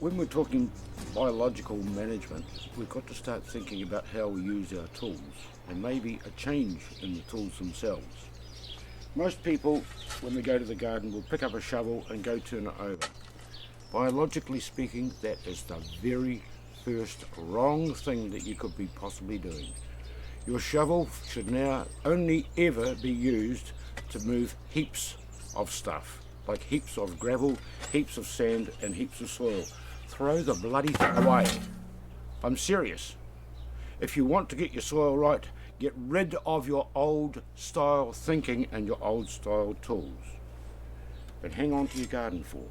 When we're talking biological management, we've got to start thinking about how we use our tools and maybe a change in the tools themselves. Most people, when they go to the garden, will pick up a shovel and go turn it over. Biologically speaking, that is the very first wrong thing that you could be possibly doing. Your shovel should now only ever be used to move heaps of stuff, like heaps of gravel, heaps of sand and heaps of soil. Throw the bloody thing away. I'm serious. If you want to get your soil right, get rid of your old style thinking and your old style tools. But hang on to your garden fork.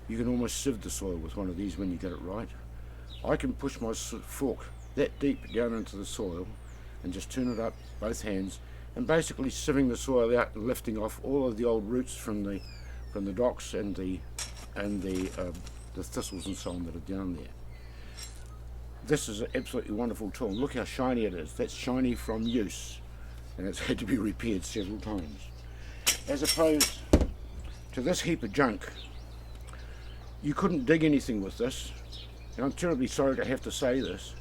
You can almost sieve the soil with one of these when you get it right. I can push my fork that deep down into the soil and just turn it up both hands and basically sieving the soil out and lifting off all of the old roots from the docks and the thistles and so on that are down there. This is an absolutely wonderful tool. Look how shiny it is. That's shiny from use, and it's had to be repaired several times. As opposed to this heap of junk, you couldn't dig anything with this, and I'm terribly sorry to have to say this.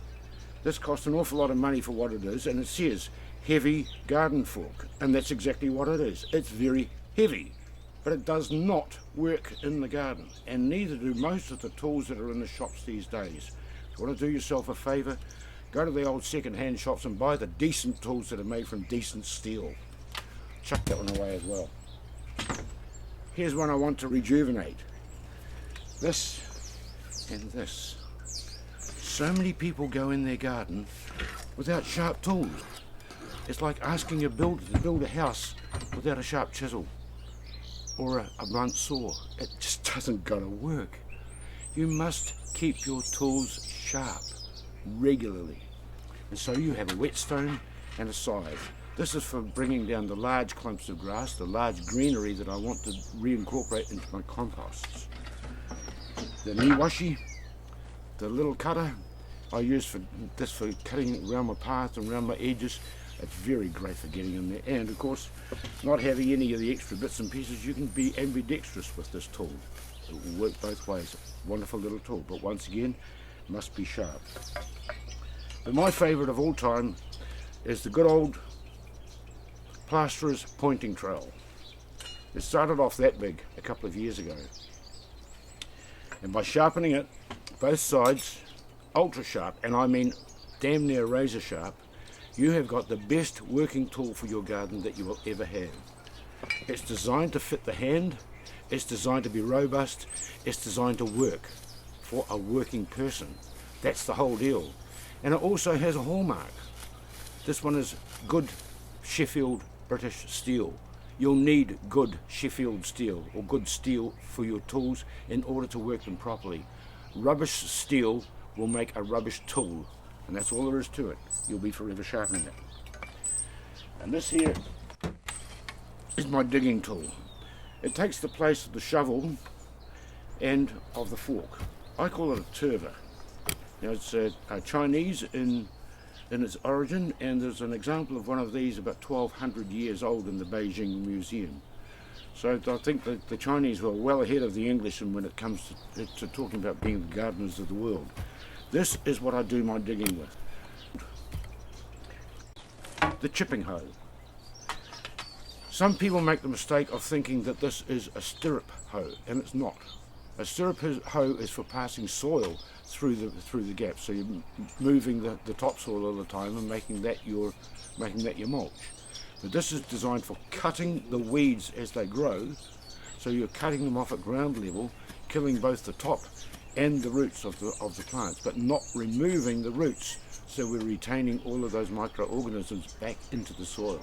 This costs an awful lot of money for what it is, and it says heavy garden fork, and that's exactly what it is. It's very heavy, but it does not work in the garden, and neither do most of the tools that are in the shops these days. If you want to do yourself a favour, go to the old second-hand shops and buy the decent tools that are made from decent steel. Chuck that one away as well. Here's one I want to rejuvenate. This and this. So many people go in their garden without sharp tools. It's like asking a builder to build a house without a sharp chisel or a blunt saw. It just doesn't gotta work. You must keep your tools sharp regularly. And so you have a whetstone and a scythe. This is for bringing down the large clumps of grass, the large greenery that I want to reincorporate into my composts. The Niwashi, the little cutter, I use for cutting around my path and around my edges. It's very great for getting in there. And of course, not having any of the extra bits and pieces, you can be ambidextrous with this tool. It will work both ways. Wonderful little tool, but once again, must be sharp. But my favourite of all time is the good old plasterer's pointing trowel. It started off that big a couple of years ago. And by sharpening it, both sides, ultra sharp, and I mean damn near razor sharp, you have got the best working tool for your garden that you will ever have. It's designed to fit the hand, it's designed to be robust, it's designed to work for a working person. That's the whole deal. And it also has a hallmark. This one is good Sheffield British steel. You'll need good Sheffield steel or good steel for your tools in order to work them properly. Rubbish steel will make a rubbish tool, and that's all there is to it. You'll be forever sharpening it. And this here is my digging tool. It takes the place of the shovel and of the fork. I call it a turver. Now it's Chinese in its origin, and there's an example of one of these about 1200 years old in the Beijing Museum. So I think that the Chinese were well ahead of the English when it comes to talking about being the gardeners of the world. This is what I do my digging with. The chipping hoe. Some people make the mistake of thinking that this is a stirrup hoe, and it's not. A stirrup hoe is for passing soil through the gaps, so you're moving the topsoil all the time and making that your mulch. But this is designed for cutting the weeds as they grow, so you're cutting them off at ground level, killing both the top and the roots of the plants, but not removing the roots, so we're retaining all of those microorganisms back into the soil.